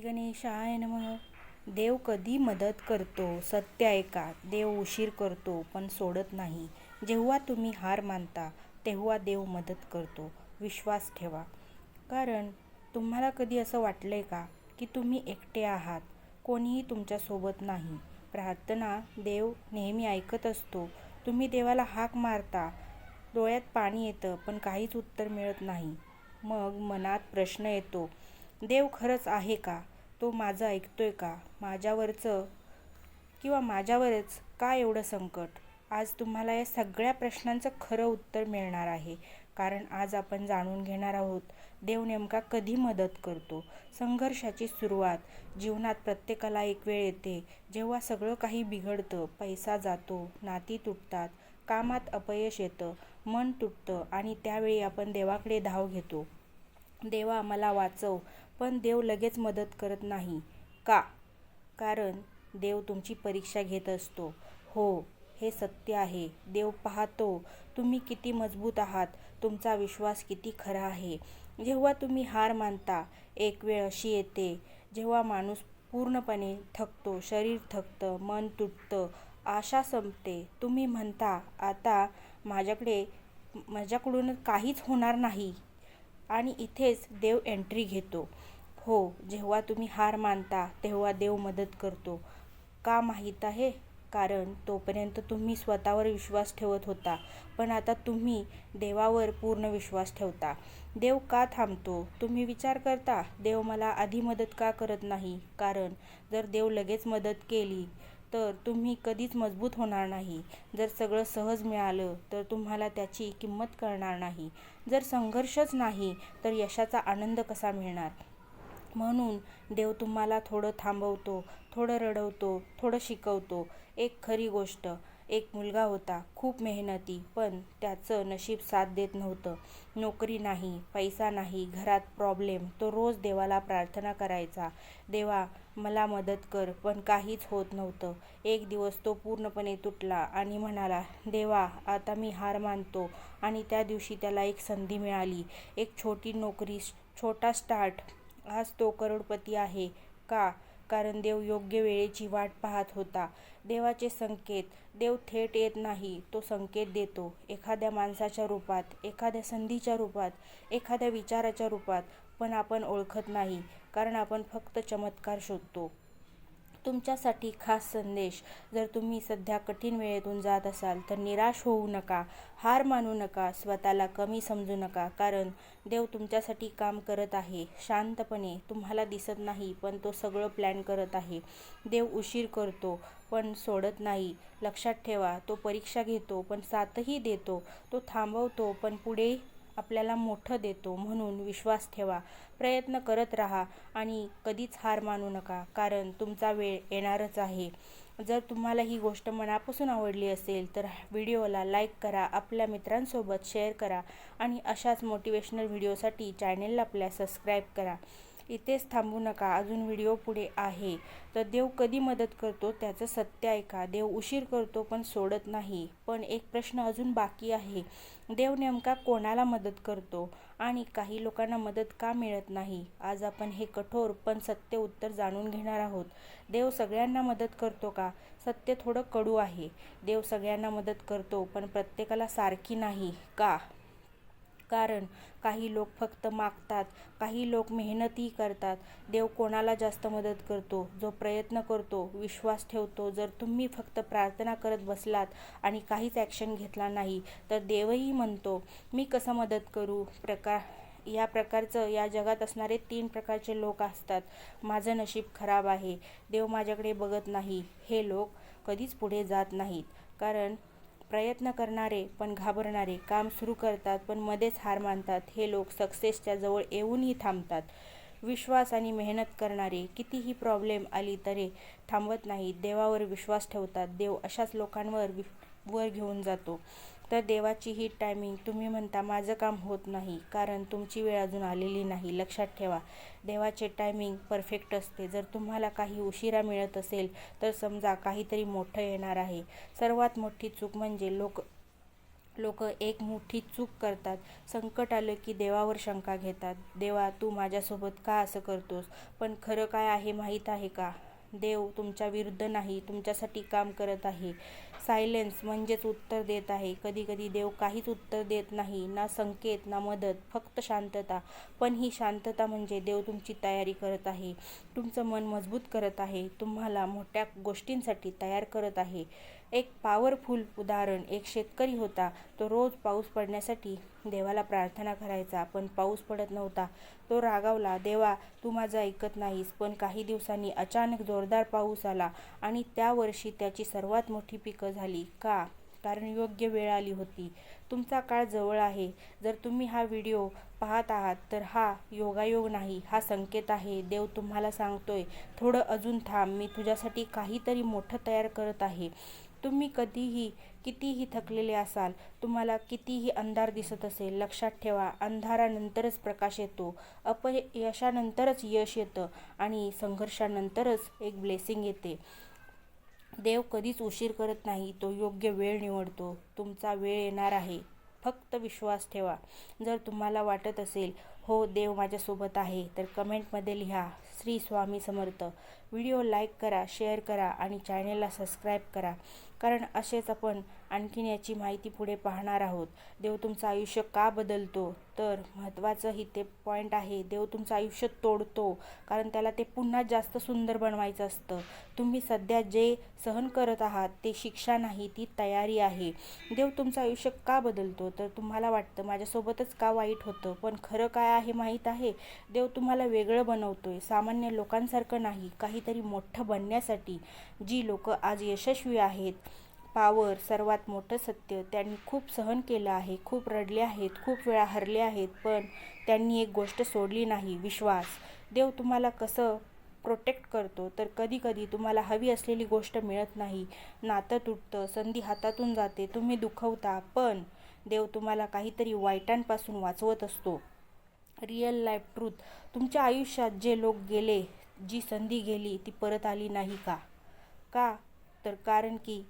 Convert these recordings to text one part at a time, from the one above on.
गणेशाय नमः. देव कधी मदत करतो सत्य ऐका. देव उशीर करतो पण सोडत नाही. जेव्हा तुम्ही हार मानता तेव्हा देव मदत करतो. विश्वास ठेवा. कारण तुम्हाला कधी असं वाटलंय का की तुम्ही एकटे आहात, कोणीही तुमच्यासोबत नाही? प्रार्थना देव नेहमी ऐकत असतो. तुम्ही देवाला हाक मारता, डोळ्यात पाणी येतं पण काहीच उत्तर मिळत नाही. मग मनात प्रश्न येतो, देव खरंच आहे का? तो माझं ऐकतोय का? माझ्यावरच का एवढं संकट? आज तुम्हाला या सगळ्या प्रश्नांचं खरं उत्तर मिळणार आहे. कारण आज आपण जाणून घेणार आहोत देव नेमका कधी मदत करतो. संघर्षाची सुरुवात. जीवनात प्रत्येकाला एक वेळ येते जेव्हा सगळं काही बिघडतं, पैसा जातो, नाती तुटतात, कामात अपयश येतं, मन तुटतं आणि त्यावेळी आपण देवाकडे धाव घेतो. देवा मला वाचव. पण देव लगेच मदत करत नाही. का? कारण देव तुमची परीक्षा घेत असतो. हो, हे सत्य आहे. देव पाहतो तुम्ही किती मजबूत आहात, तुमचा विश्वास किती खरा आहे. जेव्हा तुम्ही हार मानता, एक वेळ अशी येते जेव्हा माणूस पूर्णपणे थकतो, शरीर थकतं, मन तुटतं, आशा संपते. तुम्ही म्हणता आता माझ्याकडून काहीच होणार नाही. आणि इथेच देव एंट्री घेतो. हो, जेव्हा तुम्ही हार मानता तेव्हा देव मदत करतो. का माहीत आहे? कारण तोपर्यंत तुम्ही स्वतःवर विश्वास ठेवत होता, पण आता तुम्ही देवावर पूर्ण विश्वास ठेवता. देव का थांबतो? तुम्ही विचार करता, देव मला आधी मदत का करत नाही? कारण जर देव लगेच मदत केली तर तुम्ही कधीच मजबूत होणार नाही. जर सगळं सहज मिळालं तर तुम्हाला त्याची किंमत कळणार नाही. जर संघर्षच नाही तर यशाचा आनंद कसा मिळणार? म्हणून देव तुम्हाला थोडं थांबवतो, थोडं रडवतो, थोडं शिकवतो. एक खरी गोष्ट, एक मुलगा होता, खूप मेहनती, पण त्याचं नशीब साथ देत नव्हतं. नोकरी नाही, पैसा नाही, घरात प्रॉब्लेम. तो रोज देवाला प्रार्थना करायचा, देवा मला मदत कर, पण काहीच होत नव्हतं. एक दिवस तो पूर्णपणे तुटला आणि म्हणाला, देवा आता मी हार मानतो. आणि त्या दिवशी त्याला एक संधी मिळाली, एक छोटी नोकरी, छोटा स्टार्ट. आज तो करोडपती आहे. का? कारण देव योग्य वेळेची वाट पाहत होता. देवाचे संकेत. देव थेट येत नाही, तो संकेत देतो. एखाद्या माणसाच्या रूपात, एखाद्या संधीच्या रूपात, एखाद्या विचाराच्या रूपात. पण आपण ओळखत नाही, कारण आपण फक्त चमत्कार शोधतो. तुमच्यासाठी खास संदेश. जर तुम्ही सध्या कठीण वेळेतून जात असाल तर निराश होऊ नका, हार मानू नका, स्वतःला कमी समजू नका. कारण देव तुमच्यासाठी काम करत आहे शांतपणे. तुम्हाला दिसत नाही, पण तो सगळं प्लॅन करत आहे. देव उशीर करतो पण सोडत नाही. लक्षात ठेवा, तो परीक्षा घेतो पण साथही देतो. तो थांबवतो पण पुढे आपल्याला मोठं देतो. म्हणून विश्वास ठेवा, प्रयत्न करत राहा आणि कधीच हार मानू नका. कारण तुमचा वेळ येणारच आहे. जर तुम्हाला ही गोष्ट मनापासून आवडली असेल तर व्हिडिओला लाईक करा, आपल्या मित्रांसोबत शेअर करा आणि अशाच मोटिवेशनल व्हिडिओसाठी चॅनेलला आपल्या सबस्क्राईब करा. इथेच थांबू नका, अजून व्हिडिओ पुढे आहे. तर देव कधी मदत करतो त्याचं सत्य ऐका. देव उशीर करतो पण सोडत नाही. पण एक प्रश्न अजून बाकी आहे, देव नेमका कोणाला मदत करतो आणि काही लोकांना मदत का मिळत नाही? आज आपण हे कठोर पण सत्य उत्तर जाणून घेणार आहोत. देव सगळ्यांना मदत करतो का? सत्य थोडं कडू आहे. देव सगळ्यांना मदत करतो पण प्रत्येकाला सारखी नाही. का? कारण काही लोक फक्त मागतात, काही लोक मेहनतही करतात. देव कोणाला जास्त मदत करतो? जो प्रयत्न करतो, विश्वास ठेवतो. जर तुम्ही फक्त प्रार्थना करत बसलात आणि काहीच ॲक्शन घेतला नाही तर देवही म्हणतो, मी कसं मदत करू? या जगात असणारे 3 प्रकारचे लोक असतात. माझं नशीब खराब आहे, देव माझ्याकडे बघत नाही. हे लोक कधीच पुढे जात नाहीत. कारण प्रयत्न करणारे पण घाबरणारे, काम सुरू करतात पण मध्येच हार मानतात, हे लोक सक्सेसच्या जवळ येऊनही थांबतात. विश्वास आणि मेहनत करणारे कितीही प्रॉब्लेम आली तरी थांबत नाहीत, देवावर विश्वास ठेवतात. देव अशाच लोकांवर वर घेऊन जातो. तर देवाची ही टायमिंग. तुम्ही म्हणता माझं काम होत नाही, कारण तुमची वेळ अजून आलेली नाही. लक्षात ठेवा, देवाचे टायमिंग परफेक्ट असते. जर तुम्हाला काही उशिरा मिळत असेल तर समजा काहीतरी मोठं येणार आहे. सर्वात मोठी चूक म्हणजे लोक एक मोठी चूक करतात. संकट आलं की देवावर शंका घेतात. देवा, तू माझ्यासोबत का असं करतोस? पण खरं काय आहे माहीत आहे का? देव तुमच्या विरुद्ध नाही, तुमच्यासाठी काम करत आहे. सायलेन्स म्हणजेच उत्तर देत आहे. कधी कधी देव काहीच उत्तर देत नाही, ना संकेत ना मदत, फक्त शांतता. पण ही शांतता म्हणजे देव तुमची तयारी करत आहे, तुमचं मन मजबूत करत आहे, तुम्हाला मोठ्या गोष्टींसाठी तयार करत आहे. एक पॉवरफुल उदाहरण. एक शेतकरी होता. तो रोज पाऊस पडण्यासाठी देवाला प्रार्थना करायचा, पण पाऊस पडत नव्हता. तो रागावला, देवा, तू माझं ऐकत नाहीस. पण काही दिवसांनी अचानक जोरदार पाऊस आला आणि त्या वर्षी त्याची सर्वात मोठी पिकं झाली. का? कारण योग्य वेळ आली होती. तुमचा काळ जवळ आहे. जर तुम्ही हा व्हिडिओ पाहत आहात तर हा योगायोग नाही, हा संकेत आहे. देव तुम्हाला सांगतोय, थोडं अजून थांब, मी तुझ्यासाठी काहीतरी मोठं तयार करत आहे. तुम्ही कितीही थकलेले असाल, तुम्हाला कितीही अंधार दिसत असेल, लक्षात ठेवा, अंधारानंतरच प्रकाश येतो, अपयशानंतरच यश येतं आणि संघर्षानंतरच एक ब्लेसिंग येते. देव कधीच उशीर करत नाही, तो योग्य वेळ निवडतो. तुमचा वेळ येणार आहे, फक्त विश्वास ठेवा. जर तुम्हाला वाटत असेल, हो, देव माझ्यासोबत आहे, तर कमेंटमध्ये लिहा, श्री स्वामी समर्थ. व्हिडिओ लाईक करा, शेअर करा आणि चॅनेलला सबस्क्राईब करा, कारण असेच आपण आणखीन याची माहिती पुढे पाहणार आहोत. देव तुमचं आयुष्य का बदलतो? तर महत्त्वाचं इथे पॉईंट आहे, देव तुमचं आयुष्य तोडतो, कारण त्याला ते पुन्हा जास्त सुंदर बनवायचं असतं. तुम्ही सध्या जे सहन करत आहात ते शिक्षा नाही, ती तयारी आहे. देव तुमचं आयुष्य का बदलतो? तर तुम्हाला वाटतं माझ्यासोबतच का वाईट होतं, पण खरं काय आहे माहीत आहे? देव तुम्हाला वेगळं बनवतोय, सामान्य लोकांसारखं नाही, काहीतरी मोठं बनण्यासाठी. जी लोक आज यशस्वी आहेत, पॉवर सर्वात मोठं सत्य, त्यांनी खूप सहन केलं आहे, खूप रडले आहेत, खूप वेळा हरले आहेत, पण त्यांनी एक गोष्ट सोडली नाही, विश्वास. देव तुम्हाला कसं प्रोटेक्ट करतो? तर कधी कधी तुम्हाला हवी असलेली गोष्ट मिळत नाही, नातं तुटतं, संधी हातातून जाते, तुम्ही दुखवता, पण देव तुम्हाला काहीतरी वाईटांपासून वाचवत असतो. Real life truth. तुमच्या आयुष्यात जे लोक गेले, जी संधी गेली, ती परत आली नाही का? का? तर कारण की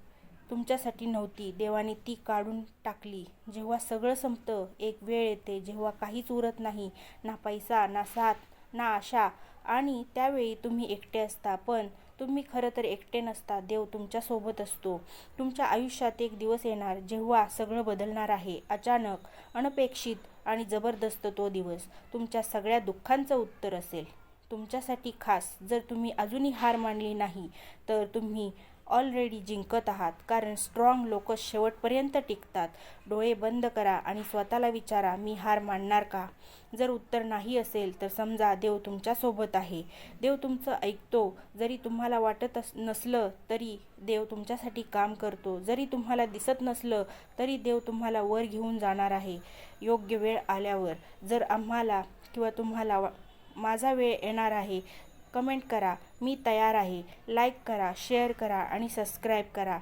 तुमच्यासाठी नव्हती, देवाने ती काढून टाकली. जेव्हा सगळं संपतं, एक वेळ येते जेव्हा काहीच उरत नाही, ना पैसा, ना साथ, ना आशा, आणि त्यावेळी तुम्ही एकटे असता. पण तुम्ही खरं तर एकटे नसता, देव तुमच्यासोबत असतो. तुमच्या आयुष्यात एक दिवस येणार जेव्हा सगळं बदलणार आहे, अचानक, अनपेक्षित आणि जबरदस्त. तो दिवस तुमच्या सगळ्या दुःखांचं उत्तर असेल, तुमच्यासाठी खास. जर तुम्ही अजूनही हार मानली नाही, तर तुम्ही ऑलरेडी जिंकत आहात, कारण स्ट्रॉंग लोक शेवटपर्यंत टिकतात. डोळे बंद करा आणि स्वतःला विचारा, मी हार मानणार का? जर उत्तर नाही असेल, तर समजा देव तुमच्यासोबत आहे. देव तुमचं ऐकतो. जरी तुम्हाला वाटत नसलं तरी देव तुमच्यासाठी काम करतो. जरी तुम्हाला दिसत नसलं तरी देव तुम्हाला वर घेऊन जाणार आहे, योग्य वेळ आल्यावर. जर आम्हाला किंवा तुम्हाला माझा वेळ येणार आहे, कमेंट करा, मी तयार आहे. लाईक करा, शेअर करा आणि सबस्क्राईब करा.